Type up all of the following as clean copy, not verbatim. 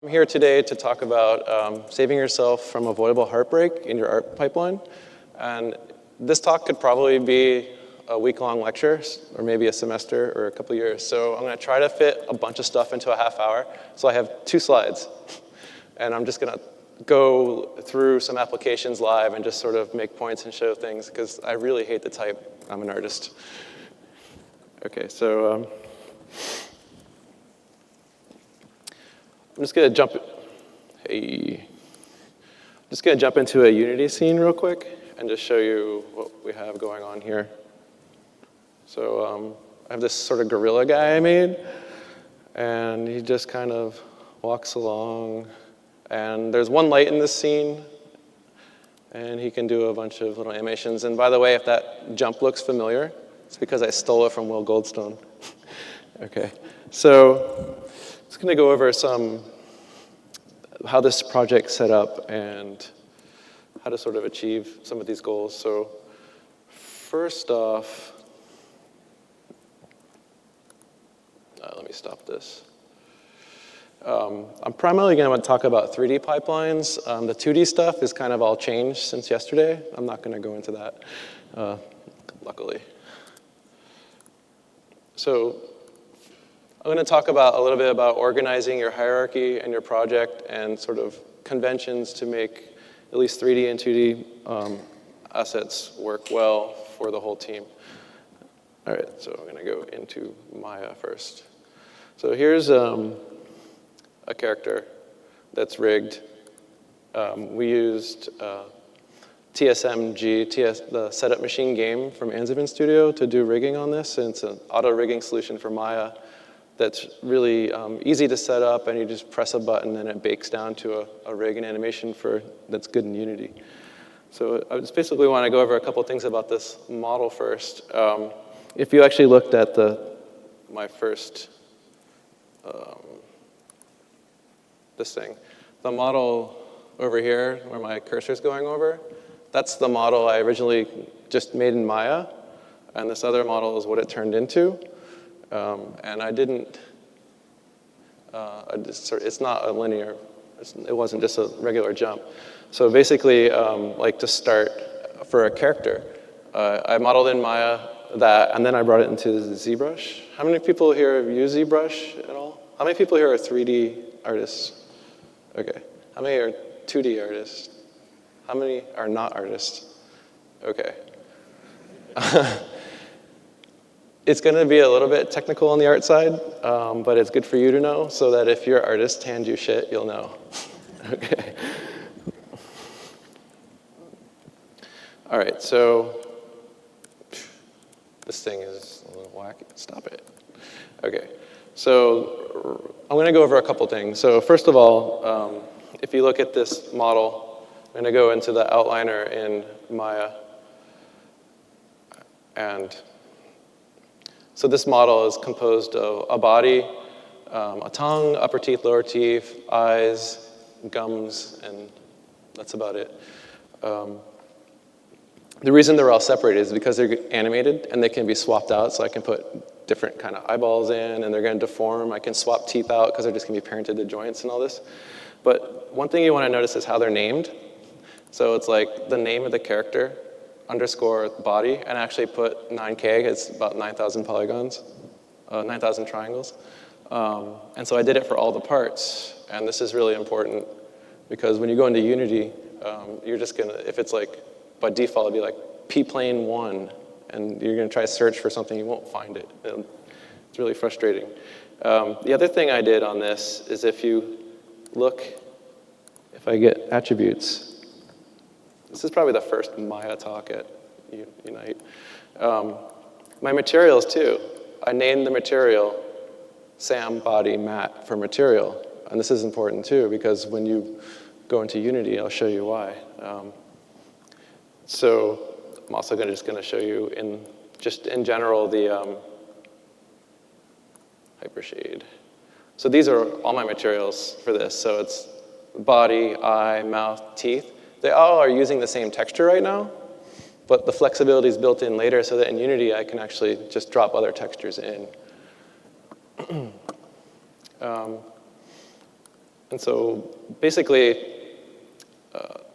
I'm here today to talk about saving yourself from avoidable heartbreak in your art pipeline. And this talk could probably be a week-long lecture, or maybe a semester or a couple years. So I'm going to try to fit a bunch of stuff into a half hour. So I have 2 slides. And I'm just going to go through some applications live and just sort of make points and show things, because I really hate to type. I'm an artist. OK, so I'm just going to jump into a Unity scene real quick and just show you what we have going on here. So I have this sort of gorilla guy I made, and he just kind of walks along. And there's one light in this scene, and he can do a bunch of little animations. And by the way, if that jump looks familiar, it's because I stole it from Will Goldstone. OK, so I'm just going to go over how this project set up and how to sort of achieve some of these goals. So first off, let me stop this. I'm primarily going to talk about 3D pipelines. The 2D stuff is kind of all changed since yesterday. I'm not going to go into that, luckily. So I'm going to talk a little bit about organizing your hierarchy and your project and sort of conventions to make at least 3D and 2D assets work well for the whole team. All right, so I'm going to go into Maya first. So here's a character that's rigged. We used TSMG, the setup machine game from Anzavin Studio, to do rigging on this. And it's an auto rigging solution for Maya that's really easy to set up, and you just press a button and it bakes down to a rig and animation that's good in Unity. So I just basically want to go over a couple things about this model first. If you actually looked at my first, this thing, the model over here where my cursor's going over, that's the model I originally just made in Maya, and this other model is what it turned into. And I didn't, it's not a linear, it wasn't just a regular jump. So basically, like to start for a character, I modeled in Maya that, and then I brought it into ZBrush. How many people here have used ZBrush at all? How many people here are 3D artists? Okay. How many are 2D artists? How many are not artists? Okay. It's going to be a little bit technical on the art side, but it's good for you to know, so that if your artist hands you shit, you'll know. Okay. All right, so this thing is a little wacky. Stop it. Okay, so I'm going to go over a couple things. So first of all, if you look at this model, I'm going to go into the outliner in Maya. And so this model is composed of a body, a tongue, upper teeth, lower teeth, eyes, gums, and that's about it. The reason they're all separated is because they're animated and they can be swapped out. So I can put different kind of eyeballs in, and they're going to deform. I can swap teeth out because they're just going to be parented to joints and all this. But one thing you want to notice is how they're named. So it's like the name of the character underscore body, and actually put 9K, it's about 9,000 polygons, 9,000 triangles. And so I did it for all the parts, and this is really important because when you go into Unity, you're just gonna, if it's like, by default, it'd be like p-plane 1, and you're gonna try to search for something, you won't find it. It's really frustrating. The other thing I did on this is if you look, if I get attributes, this is probably the first Maya talk at Unite. My materials, too. I named the material Sam Body Matte for material. And this is important, too, because when you go into Unity, I'll show you why. So I'm also just going to show you, in general, the hypershade. So these are all my materials for this. So it's body, eye, mouth, teeth. They all are using the same texture right now, but the flexibility is built in later so that in Unity I can actually just drop other textures in. And so basically,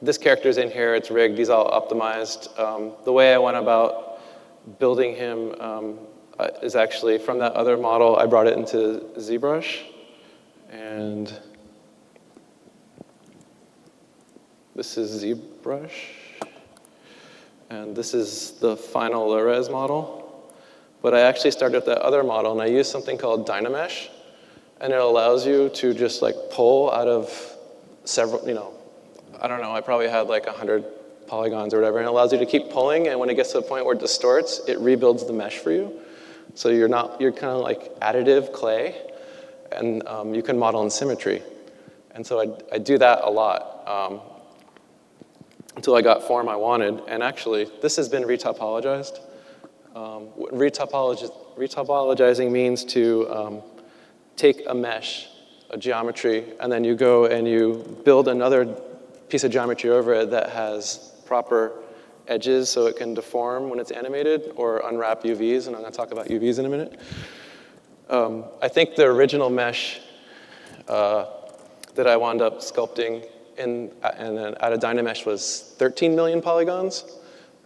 this character's in here, it's rigged, he's all optimized. The way I went about building him is actually from that other model, I brought it into ZBrush. And this is ZBrush. And this is the final low-res model. But I actually started with that other model, and I used something called Dynamesh. And it allows you to just like pull out of several, I don't know, I probably had like 100 polygons or whatever, and it allows you to keep pulling, and when it gets to the point where it distorts, it rebuilds the mesh for you. So you're kind of like additive clay, and you can model in symmetry. And so I do that a lot until I got form I wanted. And actually, this has been retopologized. What retopologizing means to take a mesh, a geometry, and then you go and you build another piece of geometry over it that has proper edges so it can deform when it's animated or unwrap UVs, and I'm going to talk about UVs in a minute. I think the original mesh that I wound up sculpting and out of Dynamesh was 13 million polygons,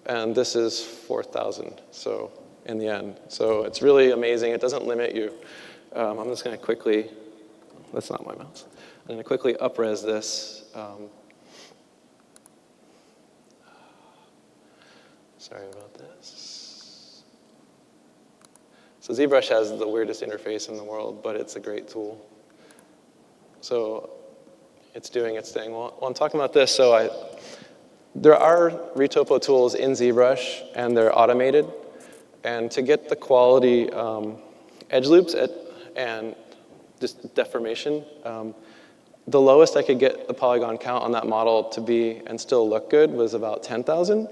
and this is 4,000, so in the end. So it's really amazing. It doesn't limit you. I'm just going to quickly, that's not my mouse. I'm going to quickly up-res this. Sorry about this. So ZBrush has the weirdest interface in the world, but it's a great tool. So it's doing its thing. Well, I'm talking about this, there are retopo tools in ZBrush, and they're automated. And to get the quality edge loops and just deformation, the lowest I could get the polygon count on that model to be and still look good was about 10,000.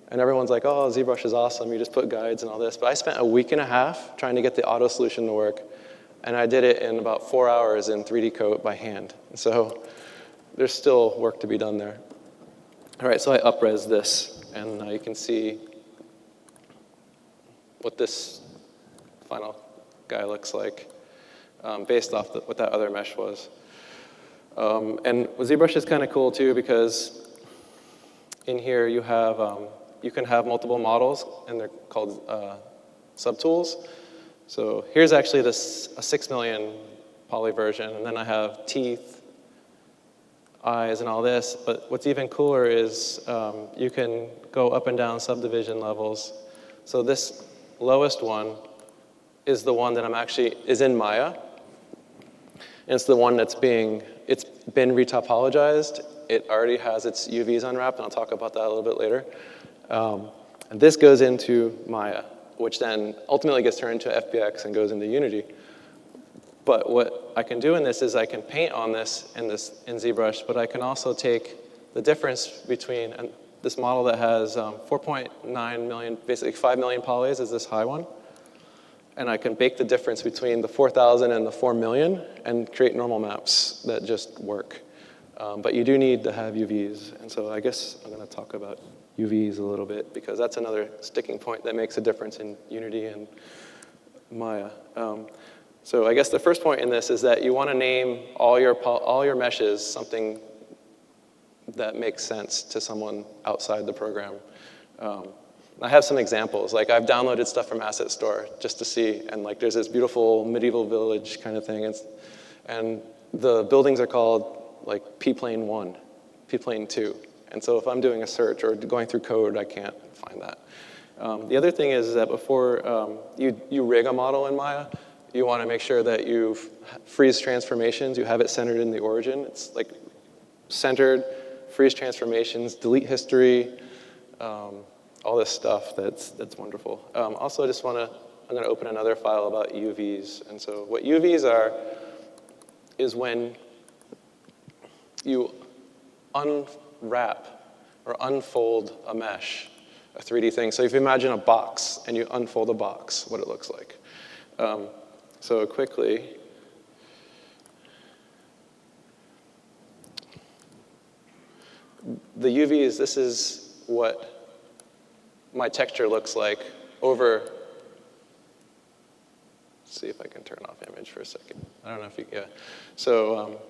And everyone's like, oh, ZBrush is awesome. You just put guides and all this. But I spent a week and a half trying to get the auto solution to work. And I did it in about 4 hours in 3D Coat by hand. So there's still work to be done there. All right, so I up-res this. And you can see what this final guy looks like based off what that other mesh was. And ZBrush is kind of cool, too, because in here you have you can have multiple models, and they're called subtools. So here's actually a 6 million poly version, and then I have teeth, eyes, and all this. But what's even cooler is you can go up and down subdivision levels. So this lowest one is the one that is in Maya. And it's the one it's been retopologized. It already has its UVs unwrapped, and I'll talk about that a little bit later. And this goes into Maya, which then ultimately gets turned into FBX and goes into Unity. But what I can do in this is I can paint on this in ZBrush, but I can also take the difference between this model that has 4.9 million, basically 5 million polys is this high one. And I can bake the difference between the 4,000 and the 4 million and create normal maps that just work. But you do need to have UVs. And so I guess I'm going to talk about UVs a little bit, because that's another sticking point that makes a difference in Unity and Maya. So I guess the first point in this is that you want to name all your meshes something that makes sense to someone outside the program. I have some examples. Like, I've downloaded stuff from Asset Store just to see, and like there's this beautiful medieval village kind of thing, and the buildings are called like P-Plane 1, P-Plane 2. And so if I'm doing a search or going through code, I can't find that. The other thing is that before you rig a model in Maya, you want to make sure that you freeze transformations, you have it centered in the origin. It's like centered, freeze transformations, delete history, all this stuff that's wonderful. Also, I'm going to open another file about UVs. And so what UVs are is when you unwrap or unfold a mesh, a 3D thing. So if you imagine a box and you unfold a box, what it looks like. So quickly, the UVs, this is what my texture looks like over. Let's see if I can turn off image for a second. I don't know if you, yeah. So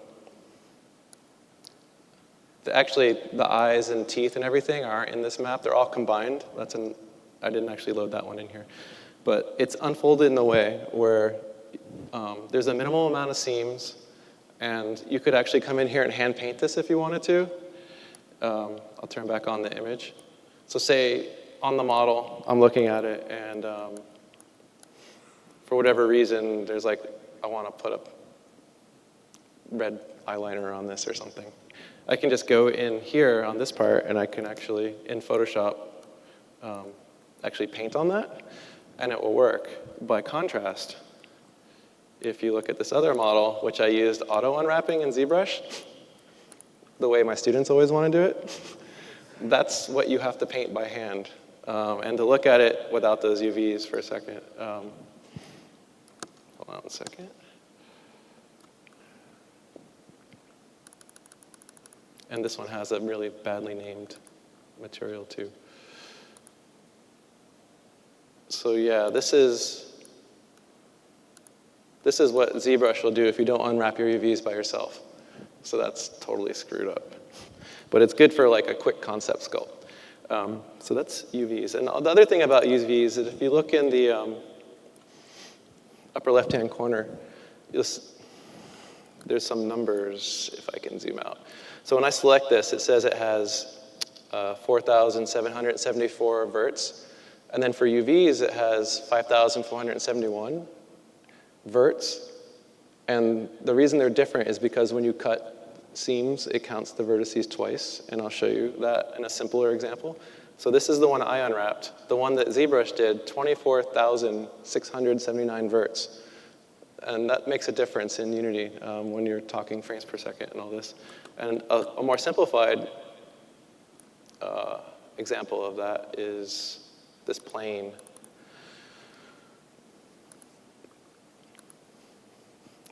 Actually, the eyes and teeth and everything aren't in this map. They're all combined. I didn't actually load that one in here. But it's unfolded in a way where there's a minimal amount of seams, and you could actually come in here and hand paint this if you wanted to. I'll turn back on the image. So say on the model, I'm looking at it, and for whatever reason, there's like, I want to put a red eyeliner on this or something. I can just go in here on this part, and I can actually, in Photoshop, actually paint on that, and it will work. By contrast, if you look at this other model, which I used auto unwrapping in ZBrush, the way my students always want to do it, that's what you have to paint by hand. And to look at it without those UVs for a second. Hold on a second. And this one has a really badly named material too. So yeah, this is what ZBrush will do if you don't unwrap your UVs by yourself. So that's totally screwed up. But it's good for like a quick concept sculpt. So that's UVs. And the other thing about UVs is if you look in the upper left-hand corner, there's some numbers, if I can zoom out. So when I select this, it says it has 4,774 verts. And then for UVs, it has 5,471 verts. And the reason they're different is because when you cut seams, it counts the vertices twice. And I'll show you that in a simpler example. So this is the one I unwrapped. The one that ZBrush did, 24,679 verts. And that makes a difference in Unity when you're talking frames per second and all this. And a more simplified example of that is this plane.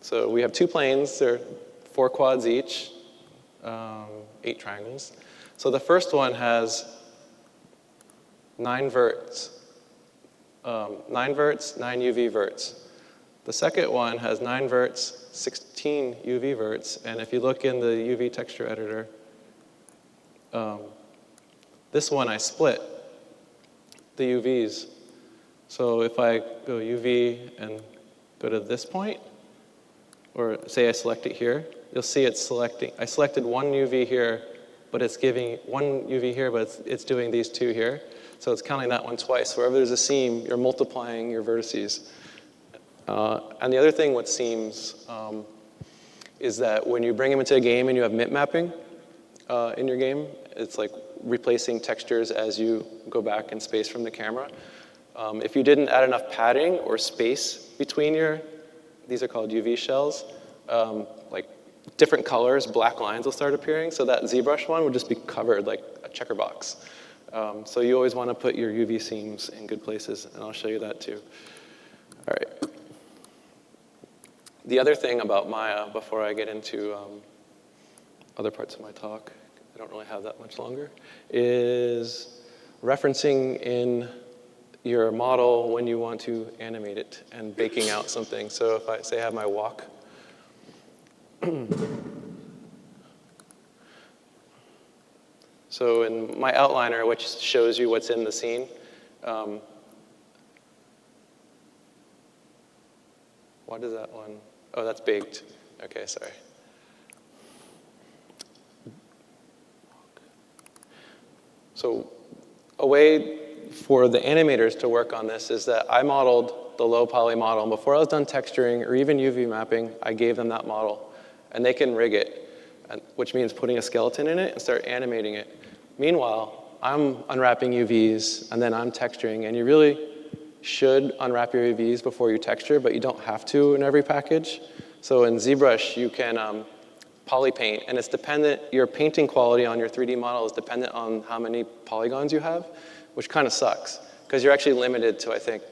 So we have two planes. They're 4 quads each, 8 triangles. So the first one has 9 verts, 9 UV verts. The second one has 9 verts, 16 UV verts, and if you look in the UV texture editor, this one I split the UVs. So if I go UV and go to this point, or say I select it here, you'll see it's selecting. I selected one UV here, but it's giving one UV here, but it's doing these 2 here. So it's counting that one twice. Wherever there's a seam, you're multiplying your vertices. And the other thing with seams is that when you bring them into a game and you have mint mapping in your game, it's like replacing textures as you go back in space from the camera. If you didn't add enough padding or space between these are called UV shells, like different colors, black lines will start appearing, so that ZBrush one would just be covered like a checker box. So you always want to put your UV seams in good places, and I'll show you that too. All right. The other thing about Maya, before I get into other parts of my talk, I don't really have that much longer, is referencing in your model when you want to animate it and baking out something. So if I say I have my walk, so in my outliner, which shows you what's in the scene, what is that one? Oh, that's baked. Okay, sorry. So a way for the animators to work on this is that I modeled the low poly model. And before I was done texturing or even UV mapping, I gave them that model. And they can rig it, which means putting a skeleton in it and start animating it. Meanwhile, I'm unwrapping UVs, and then I'm texturing. And you really should unwrap your UVs before you texture, but you don't have to in every package. So in ZBrush, you can poly paint, and it's dependent, your painting quality on your 3D model is dependent on how many polygons you have, which kind of sucks, because you're actually limited to, I think,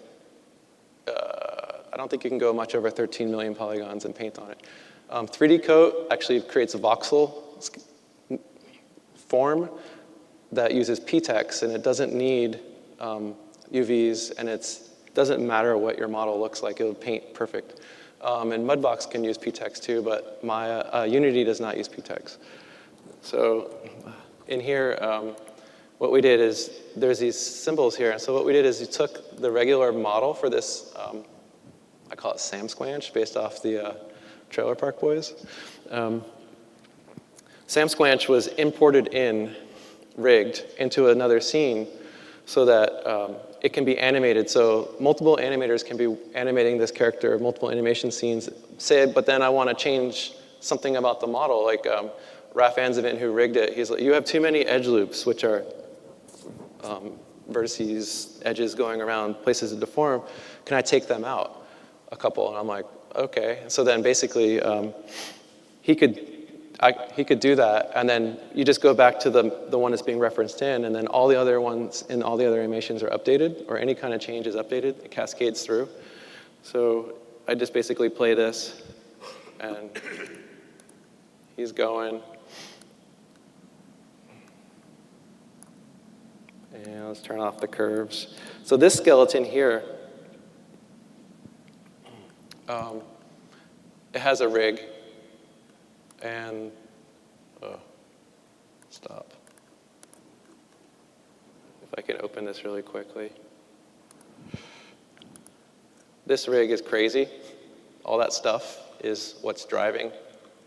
I don't think you can go much over 13 million polygons and paint on it. 3D Coat actually creates a voxel form that uses PTEX, and it doesn't need UVs, and it doesn't matter what your model looks like, it'll paint perfect. And Mudbox can use PTEX too, but my Unity does not use PTEX. So in here, what we did is there's these symbols here. And so what we did is we took the regular model for this, I call it Sam Squanch, based off the Trailer Park Boys. Sam Squanch was imported in, rigged, into another scene so that it can be animated. So multiple animators can be animating this character, multiple animation scenes, but then I want to change something about the model. Like Raf Anzavin, who rigged it, he's like, you have too many edge loops, which are vertices, edges going around, places to deform. Can I take them out? A couple. And I'm like, okay. So then basically, he could do that, and then you just go back to the one that's being referenced in, and then all the other ones in all the other animations are updated, or any kind of change is updated. It cascades through. So I just basically play this, and he's going. And let's turn off the curves. So this skeleton here, it has a rig. And, stop. If I can open this really quickly. This rig is crazy. All that stuff is what's driving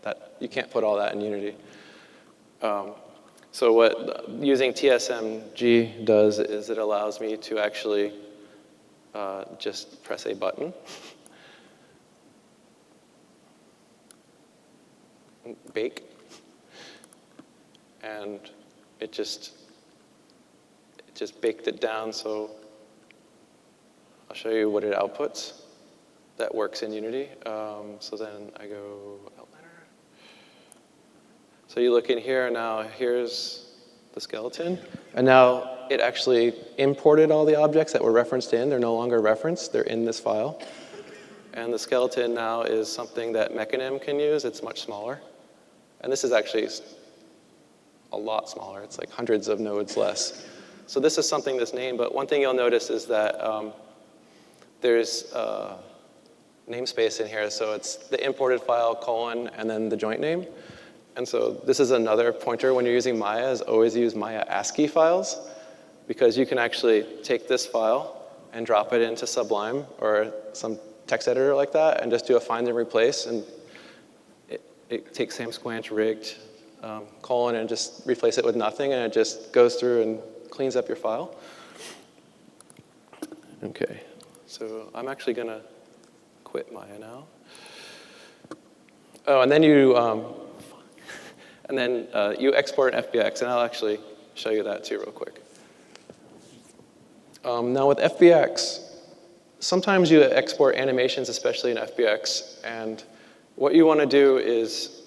that. You can't put all that in Unity. So what using TSMG does is it allows me to actually just press a button. Bake, and it just baked it down. So I'll show you what it outputs that works in Unity. So then I go outliner. So you look in here now. Here's the skeleton, and now it actually imported all the objects that were referenced in. They're no longer referenced. They're in this file. And the skeleton now is something that Mechanim can use. It's much smaller. And this is actually a lot smaller. It's like hundreds of nodes less. So this is something that's named, but one thing you'll notice is that there's namespace in here. So it's the imported file, colon, and then the joint name. And so this is another pointer when you're using Maya, is always use Maya ASCII files, because you can actually take this file and drop it into Sublime or some text editor like that and just do a find and replace, and it takes Sam Squanch rigged colon and just replace it with nothing, and it just goes through and cleans up your file. Okay, so I'm actually going to quit Maya now. Oh, and then you you export an FBX, and I'll actually show you that too real quick. Now with FBX, sometimes you export animations, especially in FBX, and what you want to do is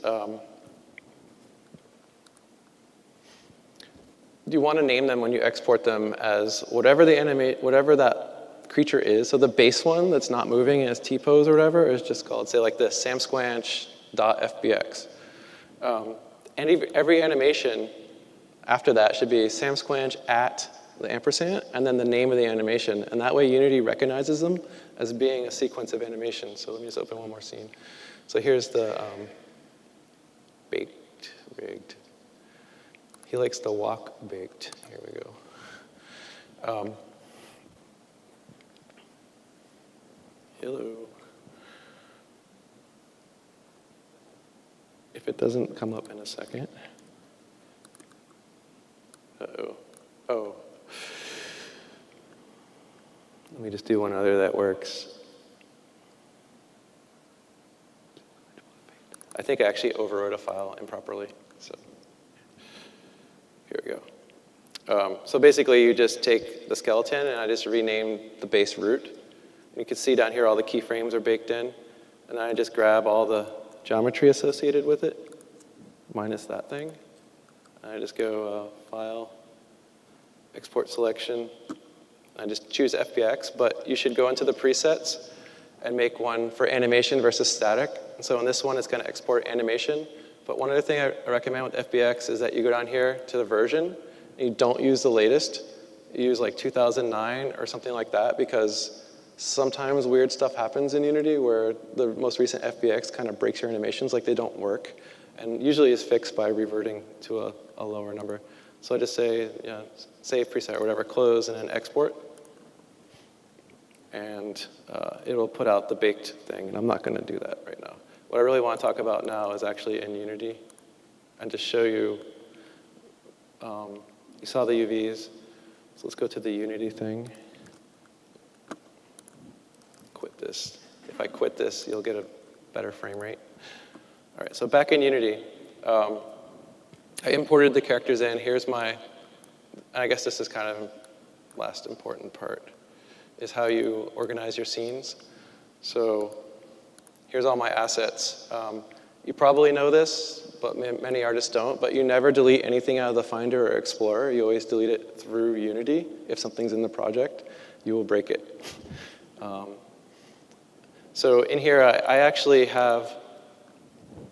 you want to name them when you export them as whatever that creature is. So the base one that's not moving as T-pose or whatever is just called, say like this, samsquanch.fbx. And every animation after that should be samsquanch at the ampersand, and then the name of the animation. And that way Unity recognizes them as being a sequence of animations. So let me just open one more scene. So here's the baked, rigged. He likes to walk baked. Here we go. Hello. If it doesn't come up in a second. Uh-oh. Oh. Let me just do one other that works. I think I actually overwrote a file improperly. So here we go. So basically, you just take the skeleton, and I just renamed the base root. And you can see down here all the keyframes are baked in. And I just grab all the geometry associated with it, minus that thing. And I just go File, Export Selection. I just choose FBX, but you should go into the presets and make one for animation versus static. So in this one, it's going to export animation. But one other thing I recommend with FBX is that you go down here to the version, and you don't use the latest. You use like 2009 or something like that, because sometimes weird stuff happens in Unity where the most recent FBX kind of breaks your animations, like they don't work. and usually is fixed by reverting to a lower number. So I just say, save preset or whatever, close, and then export. And it will put out the baked thing, and I'm not going to do that right now. What I really want to talk about now is actually in Unity, and to show you, you saw the UVs, so let's go to the Unity thing. Quit this. If I quit this, you'll get a better frame rate. All right, so back in Unity, I imported the characters in. Here's my, I guess this is kind of last important part, is how you organize your scenes. So here's all my assets. You probably know this, but many artists don't, but you never delete anything out of the Finder or Explorer. You always delete it through Unity. If something's in the project, you will break it. So in here, I actually have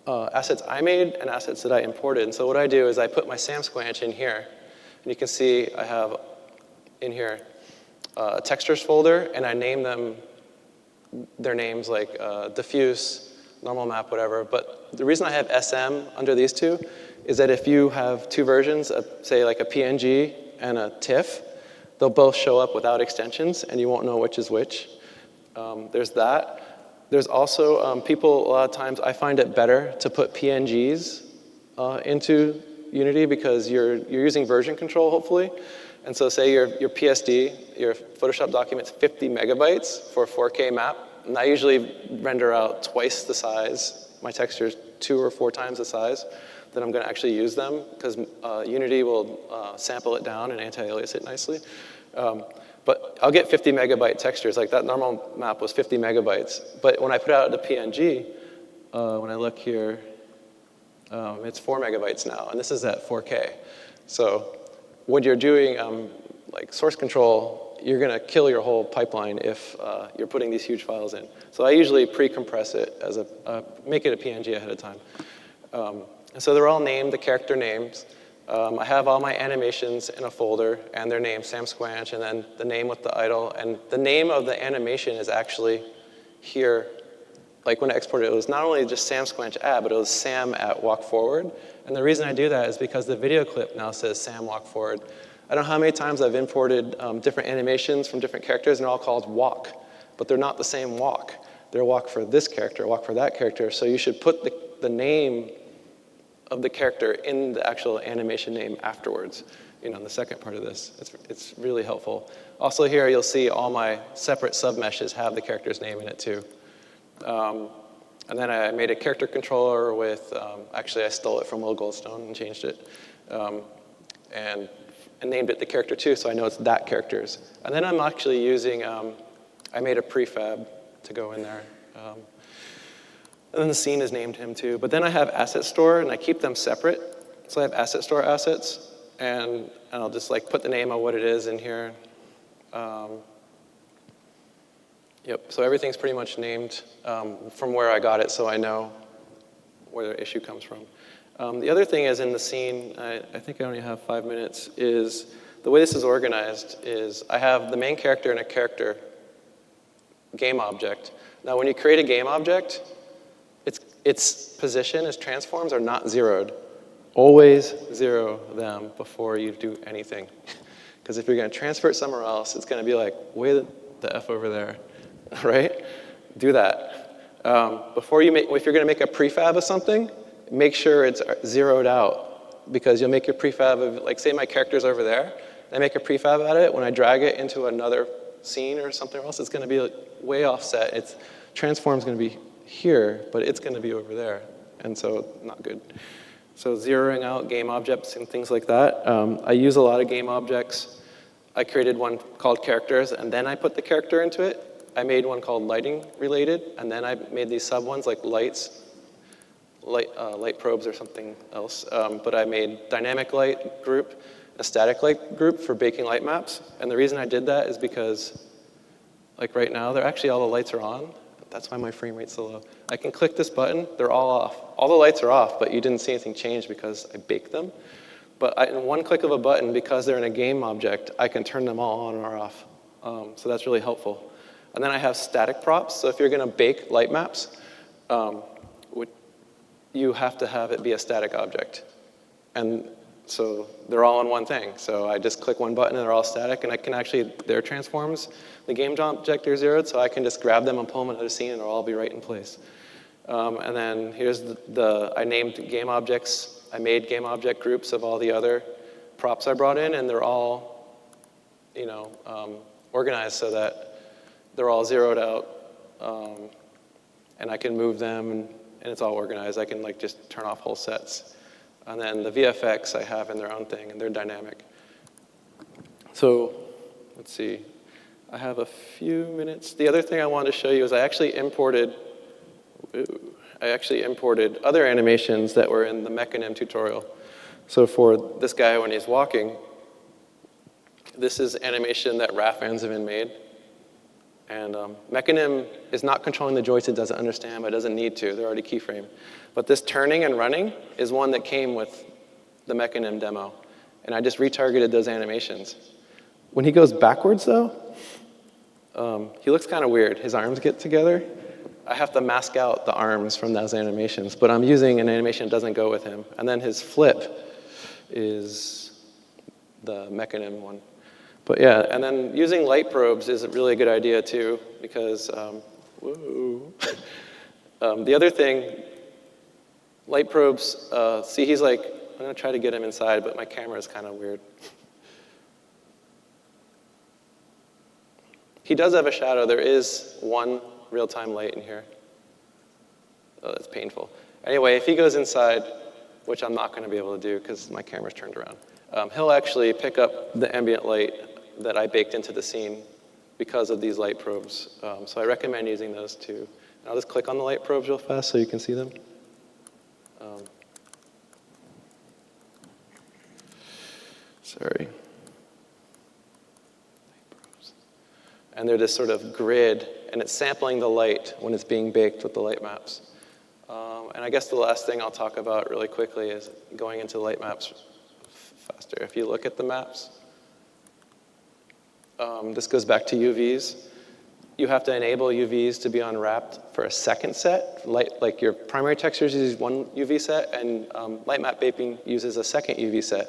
assets I made and assets that I imported. And so what I do is I put my Sam Squanch in here. And you can see I have in here a textures folder, and I name them their names like diffuse, normal map, whatever. But the reason I have SM under these two is that if you have two versions of, say, like a PNG and a TIFF, they'll both show up without extensions, and you won't know which is which. There's that. There's also people, a lot of times, I find it better to put PNGs into Unity because you're using version control, hopefully. And so say your PSD, your Photoshop document's 50 megabytes for a 4K map, and I usually render out twice the size. My texture's 2 or 4 times the size that I'm going to actually use them, because Unity will sample it down and anti-alias it nicely. But I'll get 50 megabyte textures. Like that normal map was 50 megabytes. But when I put out the PNG, when I look here, it's 4 megabytes now, and this is at 4K. So when you're doing like source control, you're going to kill your whole pipeline if you're putting these huge files in. So I usually pre-compress it as make it a PNG ahead of time. And so they're all named, the character names. I have all my animations in a folder, and their name, Sam Squanch, and then the name with the idle. And the name of the animation is actually here. Like when I exported it, it was not only just Sam Squanch at, but it was Sam at walk forward. And the reason I do that is because the video clip now says Sam walk forward. I don't know how many times I've imported different animations from different characters, and they're all called walk. But they're not the same walk. They're walk for this character, walk for that character. So you should put the name of the character in the actual animation name afterwards, in the second part of this. It's really helpful. Also here, you'll see all my separate submeshes have the character's name in it too. And then I made a character controller with, actually I stole it from Will Goldstone and changed it, and named it the character too, so I know it's that character's. And then I'm actually using, I made a prefab to go in there. And then the scene is named him too. But then I have asset store, and I keep them separate. So I have asset store assets, and I'll just like put the name of what it is in here. Yep, so everything's pretty much named from where I got it, so I know where the issue comes from. The other thing is in the scene, I think I only have 5 minutes, is the way this is organized is I have the main character and a character game object. Now when you create a game object, its position, its transforms are not zeroed. Always zero them before you do anything. Because if you're going to transfer it somewhere else, it's going to be like, way the F over there, right? Do that. If you're going to make a prefab of something, make sure it's zeroed out. Because you'll make your prefab of, like say my character's over there, and I make a prefab out of it, when I drag it into another scene or something else, it's going to be like way offset. Its transform's going to be here, but it's going to be over there, and so not good. So zeroing out game objects and things like that. I use a lot of game objects. I created one called characters, and then I put the character into it. I made one called lighting related, and then I made these sub ones like light probes or something else. But I made dynamic light group, a static light group for baking light maps. And the reason I did that is because, like right now, all the lights are on. That's why my frame rate's so low. I can click this button, they're all off. All the lights are off, but you didn't see anything change because I baked them. But in one click of a button, because they're in a game object, I can turn them all on or off. So that's really helpful. And then I have static props. So if you're going to bake light maps, you have to have it be a static object. And so they're all in one thing. So I just click one button and they're all static, and I can actually, their transforms, the game object are zeroed, so I can just grab them and pull them into the scene and they'll all be right in place. And then here's I named game objects. I made game object groups of all the other props I brought in, and they're all, organized so that they're all zeroed out, and I can move them, and it's all organized. I can just turn off whole sets. And then the VFX I have in their own thing, and they're dynamic. So let's see. I have a few minutes. The other thing I wanted to show you is I actually imported other animations that were in the Mechanim tutorial. So for this guy when he's walking, this is animation that RAF fans have been made. And Mechanim is not controlling the joystick, it doesn't understand, but it doesn't need to. They're already keyframed. But this turning and running is one that came with the Mechanim demo. And I just retargeted those animations. When he goes backwards, though, he looks kind of weird. His arms get together. I have to mask out the arms from those animations, but I'm using an animation that doesn't go with him. And then his flip is the Mechanim one. But yeah, and then using light probes is a really good idea too, because, the other thing, light probes, see he's like, I'm gonna try to get him inside, but my camera is kind of weird. He does have a shadow. There is one real-time light in here. Oh, that's painful. Anyway, if he goes inside, which I'm not gonna be able to do because my camera's turned around, he'll actually pick up the ambient light that I baked into the scene because of these light probes. So I recommend using those too. And I'll just click on the light probes real fast so you can see them. Sorry. And they're this sort of grid, and it's sampling the light when it's being baked with the light maps. And I guess the last thing I'll talk about really quickly is going into light maps faster. If you look at the maps, this goes back to UVs. You have to enable UVs to be unwrapped for a second set. Like your primary textures use one UV set, and light map vaping uses a second UV set.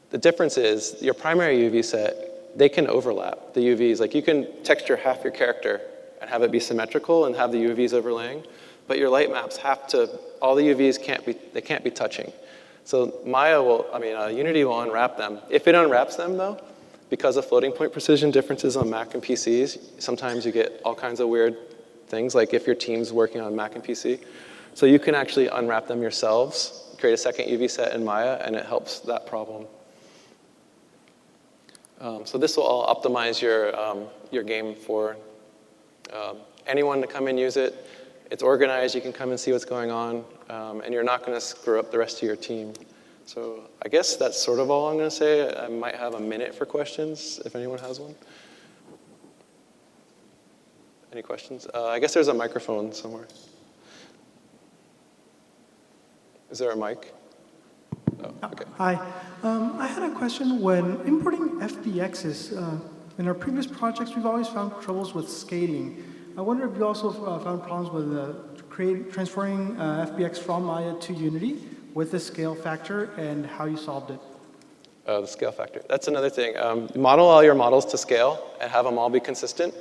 The difference is your primary UV set, they can overlap the UVs. Like you can texture half your character and have it be symmetrical and have the UVs overlaying, but your light maps have to, all the UVs can't be touching. So Unity will unwrap them. If it unwraps them though, because of floating point precision differences on Mac and PCs, sometimes you get all kinds of weird things, like if your team's working on Mac and PC. So you can actually unwrap them yourselves, create a second UV set in Maya, and it helps that problem. So this will all optimize your game for anyone to come and use it. It's organized, you can come and see what's going on, and you're not gonna screw up the rest of your team. So I guess that's sort of all I'm gonna say. I might have a minute for questions, if anyone has one. Any questions? I guess there's a microphone somewhere. Is there a mic? Oh, okay. Hi. I had a question. When importing FBXs, in our previous projects, we've always found troubles with scaling. I wonder if you also found problems with transferring FBX from Maya to Unity with the scale factor and how you solved it. The scale factor. That's another thing. Model all your models to scale and have them all be consistent.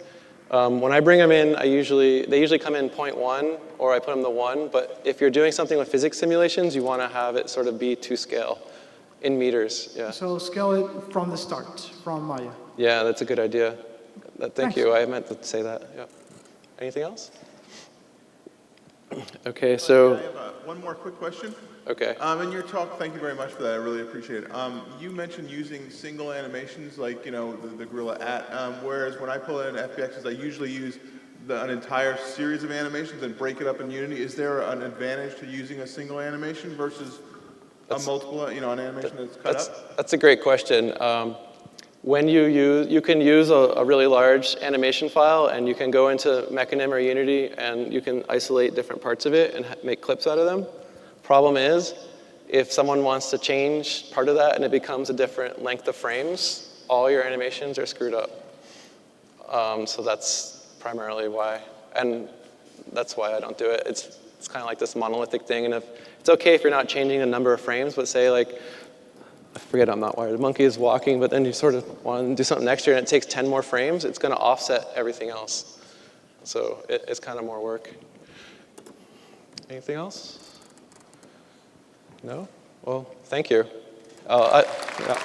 When I bring them in, they usually come in 0.1 or I put them to 1, but if you're doing something with physics simulations, you want to have it sort of be to scale in meters. Yeah. So scale it from the start, from Maya. Yeah, that's a good idea. Thank you. I meant to say that. Yeah. Anything else? Okay, so. I have one more quick question. Okay. In your talk, thank you very much for that. I really appreciate it. You mentioned using single animations like, the gorilla whereas when I pull in FBXs, I usually use an entire series of animations and break it up in Unity. Is there an advantage to using a single animation versus an animation that's cut up? That's a great question. When you can use a really large animation file, and you can go into Mechanim or Unity, and you can isolate different parts of it and make clips out of them. Problem is, if someone wants to change part of that and it becomes a different length of frames, all your animations are screwed up. So that's primarily why, and that's why I don't do it. it's kind of like this monolithic thing, and if it's okay if you're not changing the number of frames, but say like, I forget I'm not wired, the monkey is walking, but then you sort of want to do something next year and it takes 10 more frames, it's going to offset everything else. So it's kind of more work. Anything else? No? Well, thank you. Yeah.